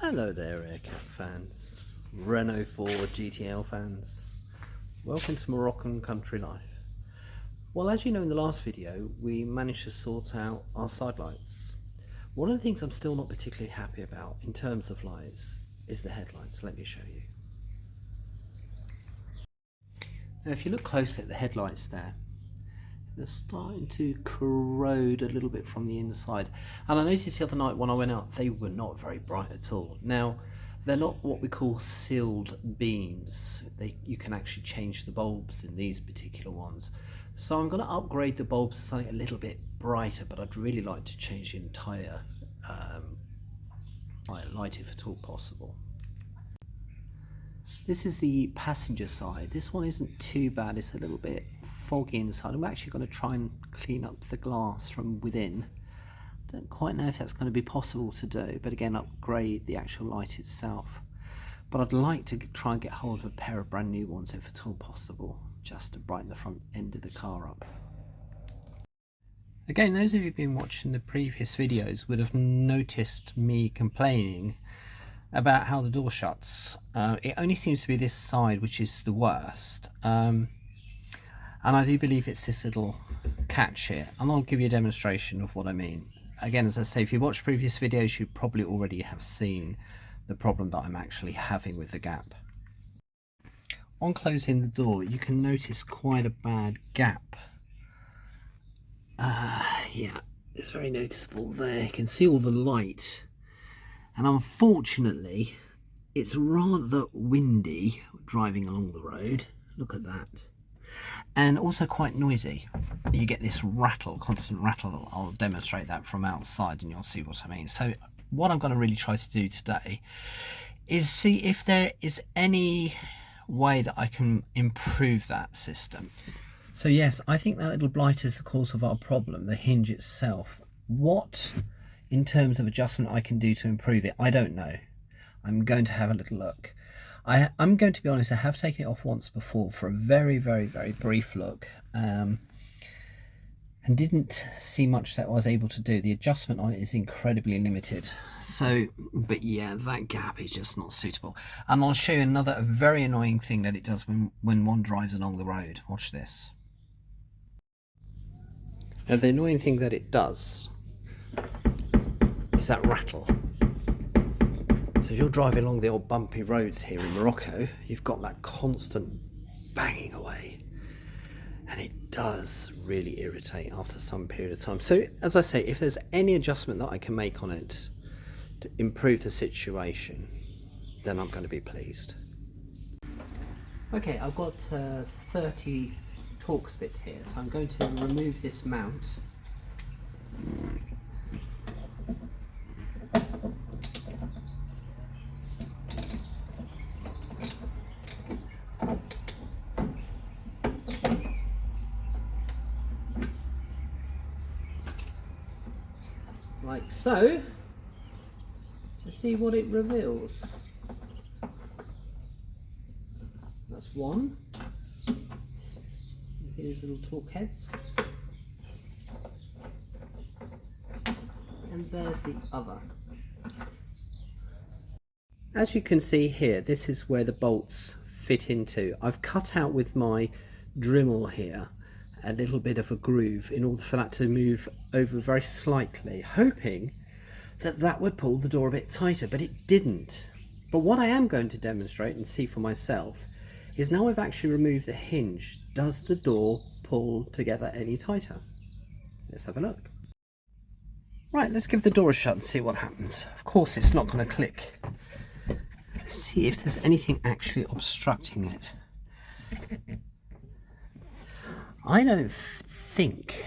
Hello there aircat fans, Renault4 GTL fans. Welcome to Moroccan country life. Well, as you know, in the last video we managed to sort out our side lights. One of the things I'm still not particularly happy about in terms of lights is the headlights. Let me show you. Now if you look closely at the headlights there, they're starting to corrode a little bit from the inside, and I noticed the other night when I went out they were not very bright at all. Now they're not what we call sealed beams. You can actually change the bulbs in these particular ones, so I'm going to upgrade the bulbs to something a little bit brighter, but I'd really like to change the entire light if at all possible. This is the passenger side. This one isn't too bad, it's a little bit foggy inside. I'm actually going to try and clean up the glass from within. Don't quite know if that's going to be possible to do, but again, upgrade the actual light itself. But I'd like to try and get hold of a pair of brand new ones if at all possible, just to brighten the front end of the car up. Again, those of you who've been watching the previous videos would have noticed me complaining about how the door shuts. It only seems to be this side which is the worst. And I do believe it's this little catch here, and I'll give you a demonstration of what I mean. Again, as I say, if you watch previous videos you probably already have seen the problem that I'm actually having with the gap. On closing the door you can notice quite a bad gap. Yeah, it's very noticeable there. You can see all the light, and unfortunately it's rather windy driving along the road. Look at that. And also quite noisy. You get this rattle, constant rattle. I'll demonstrate that from outside and you'll see what I mean. So what I'm going to really try to do today is see if there is any way that I can improve that system. So yes, I think that little blight is the cause of our problem, the hinge itself. What, in terms of adjustment, I can do to improve it, I don't know. I'm going to have a little look. I'm going to be honest, I have taken it off once before for a very brief look, and didn't see much that I was able to do. The adjustment on it is incredibly limited. So, but yeah, that gap is just not suitable. And I'll show you another very annoying thing that it does when one drives along the road. Watch this. Now the annoying thing that it does is that rattle. So as you're driving along the old bumpy roads here in Morocco, you've got that constant banging away, and it does really irritate after some period of time. So as I say, if there's any adjustment that I can make on it to improve the situation, then I'm going to be pleased. Okay, I've got 30 Torx bits here, so I'm going to remove this mount. Like so, to see what it reveals. That's one. These little torque heads. And there's the other. As you can see here, this is where the bolts fit into. I've cut out with my Dremel here a little bit of a groove in order for that to move over very slightly, hoping that that would pull the door a bit tighter, but it didn't. But what I am going to demonstrate and see for myself is, now I've actually removed the hinge, does the door pull together any tighter? Let's have a look. Right, let's give the door a shut and see what happens. Of course it's not going to click. Let's see if there's anything actually obstructing it. I don't think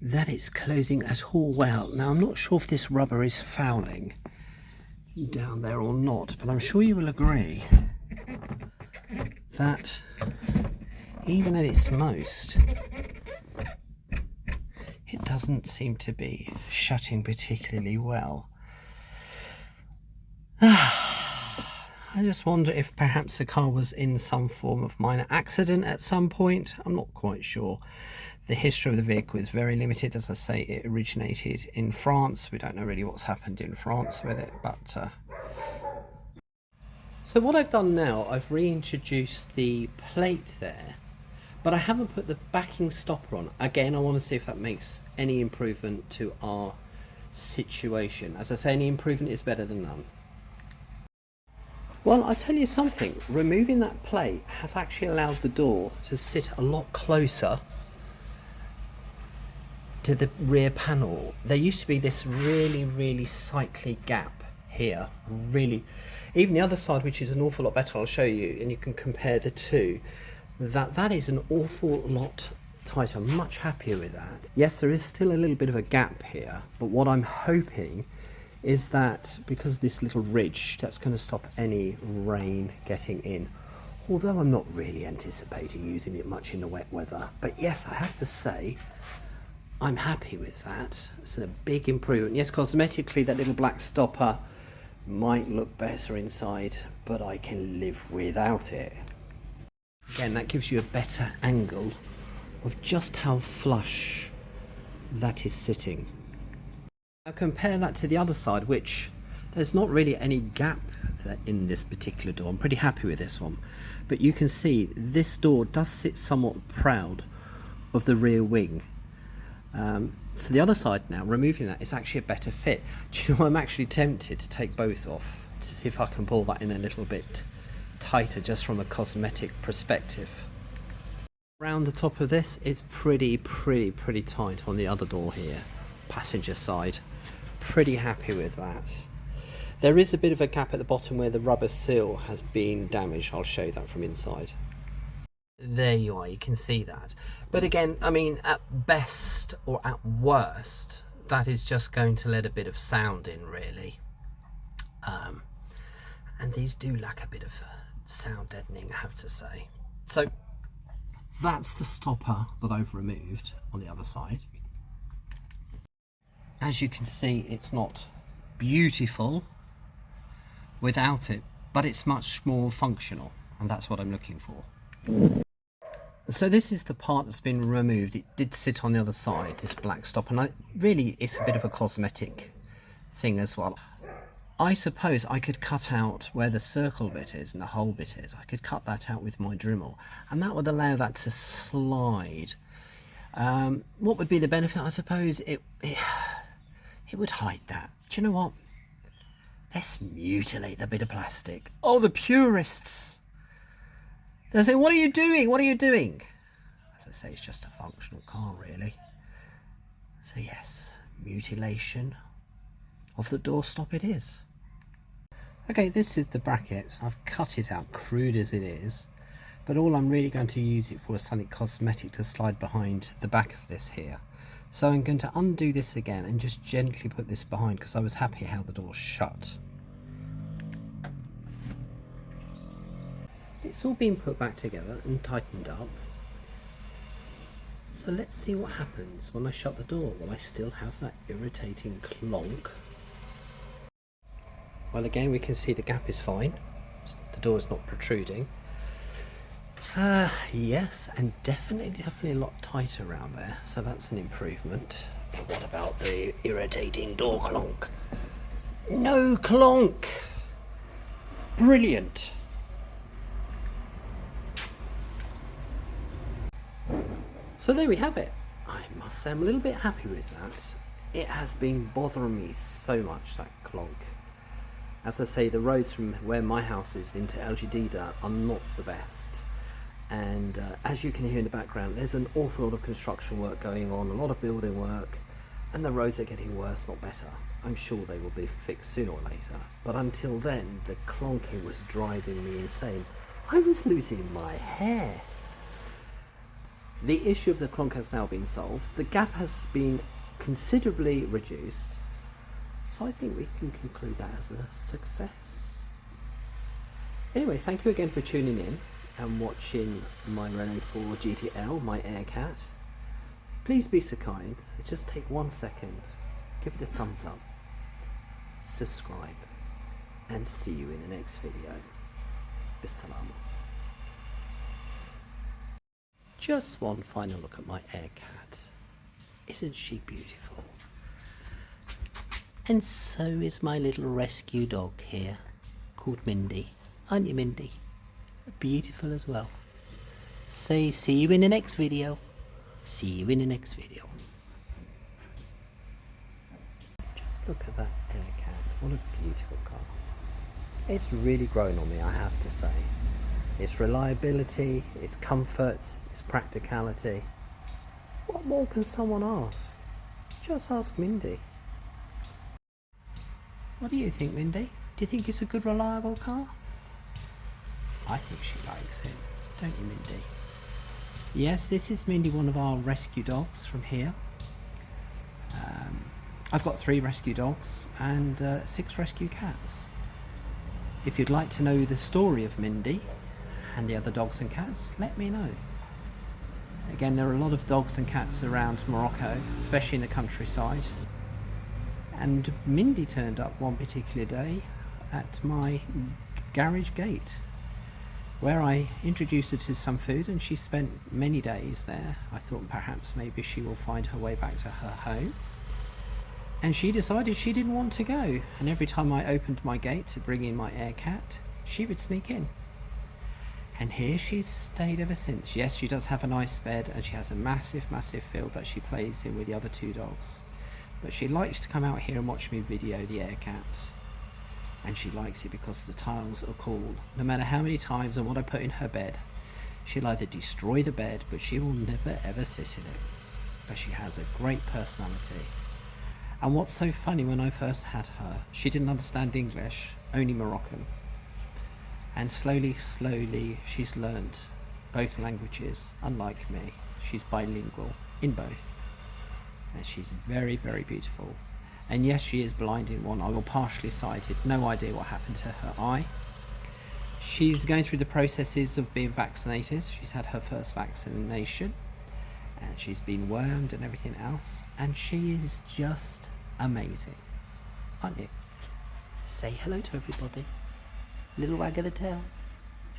that it's closing at all well. Now I'm not sure if this rubber is fouling down there or not, but I'm sure you will agree that even at its most, it doesn't seem to be shutting particularly well. I just wonder if perhaps the car was in some form of minor accident at some point. I'm not quite sure. The history of the vehicle is very limited. As I say, it originated in France. We don't know really what's happened in France with it, but so what I've done now, I've reintroduced the plate there, but I haven't put the backing stopper on. Again, I want to see if that makes any improvement to our situation. As I say, any improvement is better than none. Well, I'll tell you something, removing that plate has actually allowed the door to sit a lot closer to the rear panel. There used to be this really sightly gap here, really. Even the other side, which is an awful lot better, I'll show you, and you can compare the two. That is an awful lot tighter. I'm much happier with that. Yes, there is still a little bit of a gap here, but what I'm hoping is that because of this little ridge, that's going to stop any rain getting in. Although I'm not really anticipating using it much in the wet weather. But yes, I have to say, I'm happy with that. It's a big improvement. Yes, cosmetically, that little black stopper might look better inside, but I can live without it. Again, that gives you a better angle of just how flush that is sitting. Now compare that to the other side, which there's not really any gap in this particular door. I'm pretty happy with this one, but you can see this door does sit somewhat proud of the rear wing. So the other side now, removing that, is actually a better fit. Do you know, I'm actually tempted to take both off to see if I can pull that in a little bit tighter, just from a cosmetic perspective. Around the top of this, it's pretty tight on the other door here, passenger side. Pretty happy with that. There is a bit of a gap at the bottom where the rubber seal has been damaged. I'll show you that from inside. There you are, you can see that. But again, I mean, at best or at worst, that is just going to let a bit of sound in, really. And these do lack a bit of sound deadening, I have to say. So that's the stopper that I've removed on the other side. As you can see, it's not beautiful without it, but it's much more functional, and that's what I'm looking for. So this is the part that's been removed. It did sit on the other side, this black stop, and really it's a bit of a cosmetic thing as well. I suppose I could cut out where the circle bit is and the hole bit is. I could cut that out with my Dremel, and that would allow that to slide. What would be the benefit? I suppose it would hide that. Do you know what? Let's mutilate the bit of plastic. Oh, the purists! They'll say, what are you doing? What are you doing? As I say, it's just a functional car, really. So yes, mutilation of the doorstop it is. Okay, this is the bracket. I've cut it out, crude as it is. But all I'm really going to use it for is something cosmetic to slide behind the back of this here. So I'm going to undo this again and just gently put this behind, because I was happy how the door shut. It's all been put back together and tightened up. So let's see what happens when I shut the door. Will I still have that irritating clonk? Well, again, we can see the gap is fine. The door is not protruding. Yes, and definitely a lot tighter around there, so that's an improvement. But what about the irritating door clonk? No clonk! Brilliant! So there we have it. I must say I'm a little bit happy with that. It has been bothering me so much, that clonk. As I say, the roads from where my house is into Algedida are not the best. And as you can hear in the background, there's an awful lot of construction work going on, a lot of building work, and the roads are getting worse, not better. I'm sure they will be fixed sooner or later, but until then, the clonking was driving me insane. I was losing my hair. The issue of the clonk has now been solved. The gap has been considerably reduced, so I think we can conclude that as a success. Anyway, thank you again for tuning in and watching my Renault4 GTL, my Aircat. Please be so kind, just take 1 second, give it a thumbs up, subscribe, and see you in the next video. Bissalama. just one final look at my air cat. Isn't she beautiful? And so is my little rescue dog here, called Mindy. Aren't you, Mindy? Beautiful as well. Say, see you in the next video. See you in the next video. Just look at that air cat. What a beautiful car. It's really grown on me, I have to say. Its reliability, its comfort, its practicality. What more can someone ask? Just ask Mindy. What do you think, Mindy? Do you think it's a good, reliable car? I think she likes it, don't you, Mindy? Yes, this is Mindy, one of our rescue dogs from here. I've got 3 rescue dogs and 6 rescue cats. If you'd like to know the story of Mindy and the other dogs and cats, let me know. Again, there are a lot of dogs and cats around Morocco, especially in the countryside. And Mindy turned up one particular day at my garage gate, where I introduced her to some food, and she spent many days there. I thought perhaps maybe she will find her way back to her home. And she decided she didn't want to go. And every time I opened my gate to bring in my air cat, she would sneak in. And here she's stayed ever since. Yes, she does have a nice bed, and she has a massive field that she plays in with the other 2 dogs. But she likes to come out here and watch me video the air cats. And she likes it because the tiles are cool. No matter how many times and what I put in her bed, she'll either destroy the bed, but she will never ever sit in it. But she has a great personality. And what's so funny, when I first had her, she didn't understand English, only Moroccan. And slowly she's learnt both languages. Unlike me, she's bilingual in both. And she's very beautiful. And yes, she is blind in one eye, or partially sighted. No idea what happened to her eye. She's going through the processes of being vaccinated. She's had her first vaccination, and she's been wormed and everything else. And she is just amazing, aren't you? Say hello to everybody. Little wag of the tail.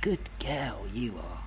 Good girl you are.